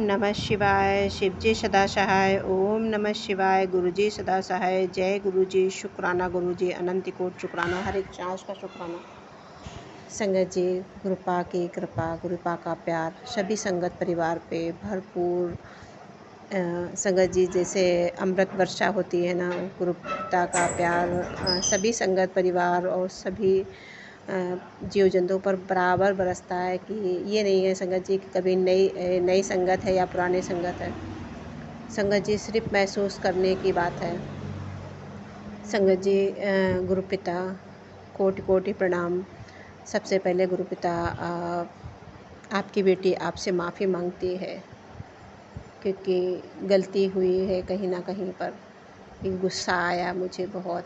नमः शिवाय। शिवजी सदा सहाय। ओम नमः शिवाय। गुरुजी सदा सहाय। जय गुरुजी। शुक्राना गुरुजी। अनंत कोट शुक्राना। हर एक सांस का शुक्राना। संगत जी, गुरुपा की कृपा, गुरुपा का प्यार सभी संगत परिवार पे भरपूर। संगत जी, जैसे अमृत वर्षा होती है ना, गुरुपिता का प्यार सभी संगत परिवार और सभी जीव जंतुओं पर बराबर बरसता है। कि ये नहीं है संगत जी कि कभी नई संगत है या पुरानी संगत है। संगत जी, सिर्फ महसूस करने की बात है। संगत जी, गुरुपिता कोटि कोटि प्रणाम। सबसे पहले गुरुपिता, आपकी बेटी आपसे माफ़ी मांगती है क्योंकि गलती हुई है कहीं ना कहीं पर, कि गुस्सा आया मुझे बहुत।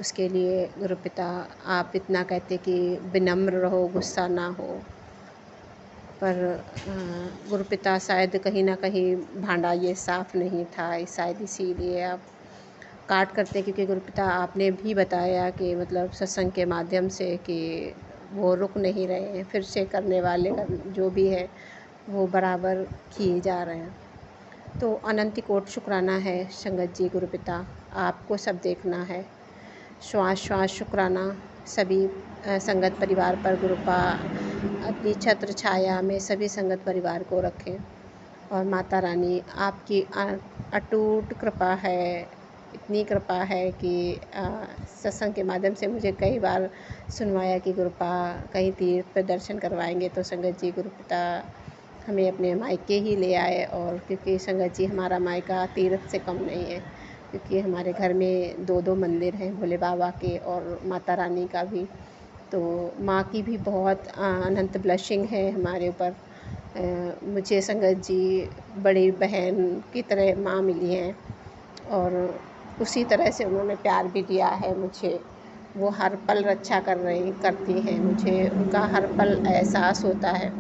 उसके लिए गुरुपिता आप इतना कहते कि विनम्र रहो, गुस्सा ना हो। पर गुरुपिता शायद कहीं ना कहीं भांडा ये साफ़ नहीं था, शायद इसीलिए आप काट करते। क्योंकि गुरुपिता आपने भी बताया कि मतलब सत्संग के माध्यम से कि वो रुक नहीं रहे हैं, फिर से करने वाले का जो भी है वो बराबर किए जा रहे हैं। तो अनंत कोट शुक्राना है संगत जी। गुरुपिता आपको सब देखना है, श्वास श्वास शुक्राना सभी संगत परिवार पर। गुरुपा अपनी छत्र छाया में सभी संगत परिवार को रखें। और माता रानी आपकी अटूट कृपा है, इतनी कृपा है कि सत्संग के माध्यम से मुझे कई बार सुनवाया कि गुरुपा कहीं तीर्थ पर दर्शन करवाएंगे। तो संगत जी, गुरुपिता हमें अपने मायके ही ले आए। और क्योंकि संगत जी हमारा मायका तीर्थ से कम नहीं है, क्योंकि हमारे घर में दो मंदिर हैं, भोले बाबा के और माता रानी का भी। तो माँ की भी बहुत अनंत ब्लेसिंग है हमारे ऊपर। मुझे संगत जी बड़ी बहन की तरह माँ मिली हैं और उसी तरह से उन्होंने प्यार भी दिया है मुझे। वो हर पल रक्षा करती हैं, मुझे उनका हर पल एहसास होता है।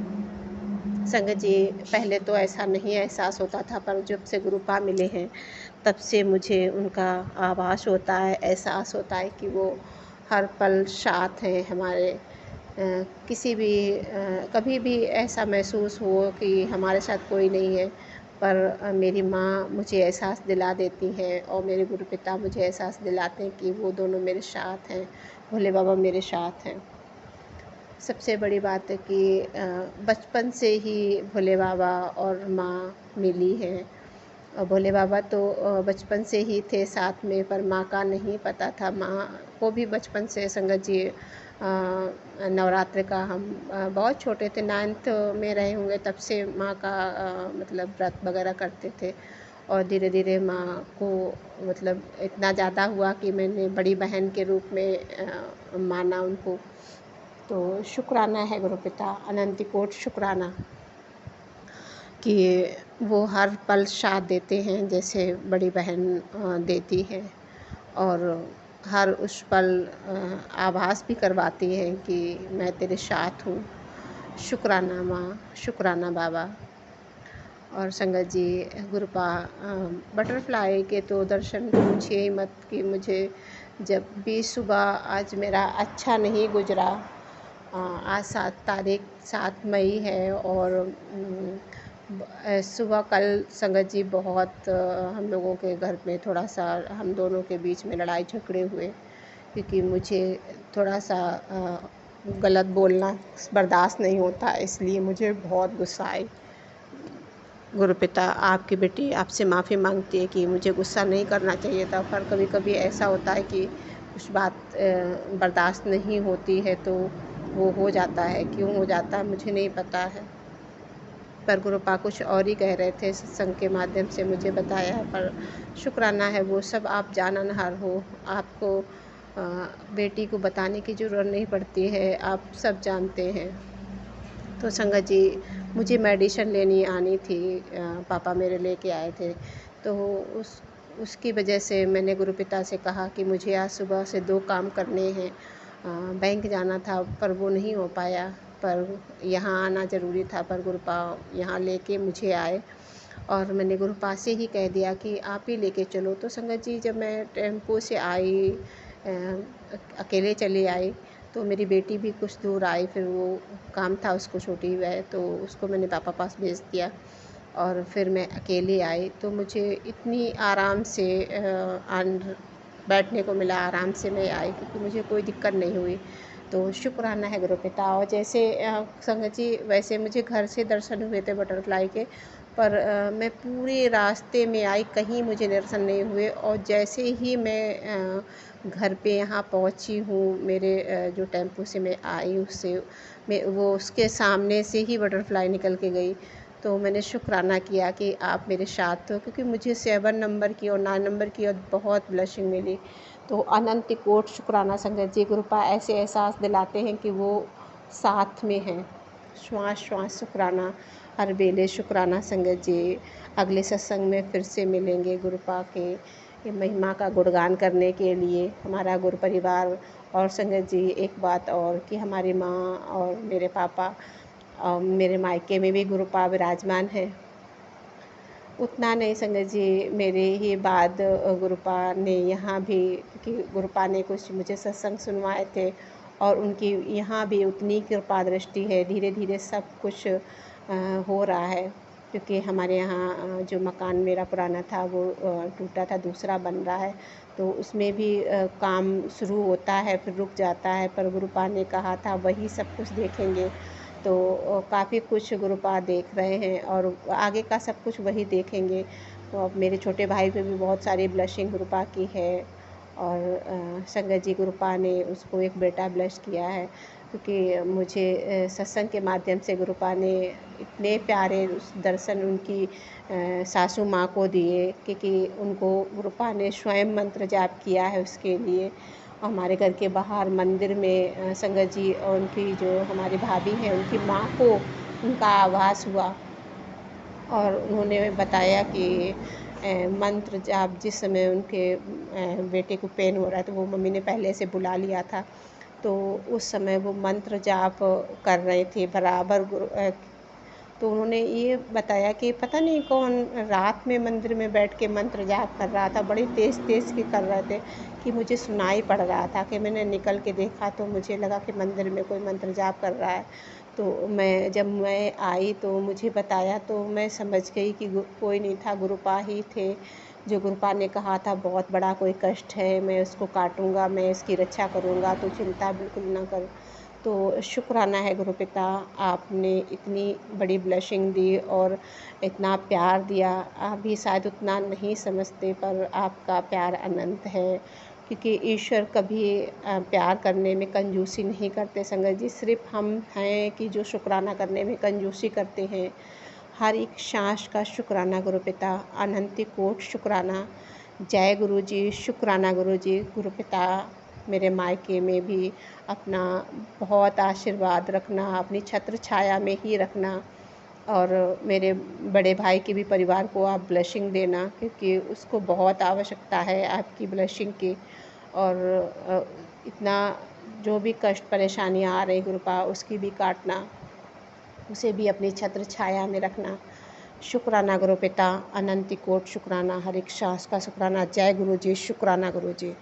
संगत जी, पहले तो ऐसा नहीं एहसास होता था, पर जब से गुरुपा मिले हैं तब से मुझे उनका आभास होता है, एहसास होता है कि वो हर पल साथ हैं हमारे। किसी भी कभी भी ऐसा महसूस हो कि हमारे साथ कोई नहीं है, पर मेरी माँ मुझे एहसास दिला देती हैं और मेरे गुरुपिता मुझे एहसास दिलाते हैं कि वो दोनों मेरे साथ हैं, भोले बाबा मेरे साथ हैं। सबसे बड़ी बात है कि बचपन से ही भोले बाबा और माँ मिली हैं। और भोले बाबा तो बचपन से ही थे साथ में, पर माँ का नहीं पता था। माँ को भी बचपन से संगत जी नवरात्र का हम बहुत छोटे थे, 9th में रहे होंगे, तब से माँ का मतलब व्रत वगैरह करते थे। और धीरे धीरे माँ को मतलब इतना ज़्यादा हुआ कि मैंने बड़ी बहन के रूप में माना उनको। तो शुक्राना है गुरुपिता, अनंत कोट शुक्राना कि वो हर पल साथ देते हैं जैसे बड़ी बहन देती है। और हर उस पल आभास भी करवाती हैं कि मैं तेरे साथ हूँ। शुक्राना माँ, शुक्राना बाबा। और संगत जी, गुरुपा बटरफ्लाई के तो दर्शन पूछिए ही मत कि मुझे जब भी सुबह आज मेरा अच्छा नहीं गुजरा। आज 7 मई है और सुबह कल संगत जी बहुत हम लोगों के घर में थोड़ा सा हम दोनों के बीच में लड़ाई झगड़े हुए, क्योंकि मुझे थोड़ा सा गलत बोलना बर्दाश्त नहीं होता, इसलिए मुझे बहुत गुस्सा आई। गुरुपिता आपकी बेटी आपसे माफ़ी मांगती है कि मुझे गुस्सा नहीं करना चाहिए था, पर कभी कभी ऐसा होता है कि कुछ बात बर्दाश्त नहीं होती है तो वो हो जाता है। क्यों हो जाता है मुझे नहीं पता है, पर गुरुपा कुछ और ही कह रहे थे, सत्संग के माध्यम से मुझे बताया है। पर शुक्राना है, वो सब आप जाननहार हो, आपको बेटी को बताने की ज़रूरत नहीं पड़ती है, आप सब जानते हैं। तो संगत जी, मुझे मेडिसिन लेनी आनी थी, पापा मेरे लेके आए थे। तो उसकी वजह से मैंने गुरुपिता से कहा कि मुझे आज सुबह से 2 काम करने हैं। बैंक जाना था पर वो नहीं हो पाया, पर यहाँ आना ज़रूरी था, पर गुरुपा यहाँ लेके मुझे आए। और मैंने गुरुपा से ही कह दिया कि आप ही लेके चलो। तो संगत जी, जब मैं टेम्पो से आई, अकेले चली आई, तो मेरी बेटी भी कुछ दूर आई, फिर वो काम था उसको, छोटी वह, तो उसको मैंने पापा पास भेज दिया। और फिर मैं अकेले आई तो मुझे इतनी आराम से बैठने को मिला, आराम से मैं आई क्योंकि मुझे कोई दिक्कत नहीं हुई। तो शुक्राना है गुरु पिता। और जैसे संगत जी, वैसे मुझे घर से दर्शन हुए थे बटरफ्लाई के, पर मैं पूरे रास्ते में आई, कहीं मुझे दर्शन नहीं हुए। और जैसे ही मैं घर पे यहाँ पहुँची हूँ, मेरे जो टेम्पो से मैं आई उससे मैं वो उसके सामने से ही बटरफ्लाई निकल के गई। तो मैंने शुक्राना किया कि आप मेरे साथ हो, क्योंकि मुझे 7 नंबर की और 9 नंबर की और बहुत ब्लेसिंग मिली। तो अनंत कोटि शुक्राना संगत जी। गुरुपा ऐसे एहसास दिलाते हैं कि वो साथ में हैं। श्वास श्वास शुक्राना, हर बेले शुक्राना संगत जी। अगले सत्संग में फिर से मिलेंगे गुरुपा के महिमा का गुणगान करने के लिए, हमारा गुरु परिवार। और संगत जी एक बात और कि हमारी माँ और मेरे पापा मेरे मायके में भी गुरुपा विराजमान है। उतना नहीं संगत जी, मेरे ही बाद गुरुपा ने यहाँ भी, क्योंकि गुरुपा ने कुछ मुझे सत्संग सुनवाए थे और उनकी यहाँ भी उतनी कृपा दृष्टि है। धीरे धीरे सब कुछ हो रहा है, क्योंकि हमारे यहाँ जो मकान मेरा पुराना था वो टूटा था, दूसरा बन रहा है। तो उसमें भी काम शुरू होता है फिर रुक जाता है, पर गुरुपा ने कहा था वही सब कुछ देखेंगे। तो काफ़ी कुछ गुरुपा देख रहे हैं और आगे का सब कुछ वही देखेंगे। तो अब मेरे छोटे भाई पे भी बहुत सारी ब्लेसिंग गुरुपा की है। और संगत जी गुरुपा ने उसको एक बेटा ब्लेस किया है, क्योंकि मुझे सत्संग के माध्यम से गुरुपा ने इतने प्यारे उस दर्शन उनकी सासू माँ को दिए, क्योंकि उनको गुरुपा ने स्वयं मंत्र जाप किया है उसके लिए। हमारे घर के बाहर मंदिर में संगत जी और उनकी जो हमारी भाभी हैं उनकी माँ को उनका आभास हुआ और उन्होंने बताया कि मंत्र जाप जिस समय उनके बेटे को पेन हो रहा है तो वो मम्मी ने पहले से बुला लिया था। तो उस समय वो मंत्र जाप कर रहे थे बराबर तो उन्होंने ये बताया कि पता नहीं कौन रात में मंदिर में बैठ के मंत्र जाप कर रहा था, बड़ी तेज़ तेज़ के कर रहे थे कि मुझे सुनाई पड़ रहा था। कि मैंने निकल के देखा तो मुझे लगा कि मंदिर में कोई मंत्र जाप कर रहा है। तो जब मैं आई तो मुझे बताया तो मैं समझ गई कि कोई नहीं था, गुरुपा ही थे। जो गुरुपा ने कहा था बहुत बड़ा कोई कष्ट है, मैं उसको काटूँगा, मैं इसकी रक्षा करूँगा, तो चिंता बिल्कुल ना कर। तो शुक्राना है गुरु पिता, आपने इतनी बड़ी ब्लेसिंग दी और इतना प्यार दिया। आप भी शायद उतना नहीं समझते, पर आपका प्यार अनंत है, क्योंकि ईश्वर कभी प्यार करने में कंजूसी नहीं करते संगत जी। सिर्फ हम हैं कि जो शुक्राना करने में कंजूसी करते हैं। हर एक सांस का शुक्राना गुरु पिता, अनंत कोटि शुक्राना। जय गुरु जी, शुक्राना गुरु जी। गुरु पिता मेरे मायके में भी अपना बहुत आशीर्वाद रखना, अपनी छत्र छाया में ही रखना। और मेरे बड़े भाई के भी परिवार को आप ब्लेसिंग देना, क्योंकि उसको बहुत आवश्यकता है आपकी ब्लेसिंग की। और इतना जो भी कष्ट परेशानियाँ आ रही गुरुपा उसकी भी काटना, उसे भी अपनी छत्र छाया में रखना। शुक्राना गुरु पिता, अनंत कोटि शुक्राना, हर एक सांस का शुक्राना। जय गुरु जी, शुक्राना गुरु जी।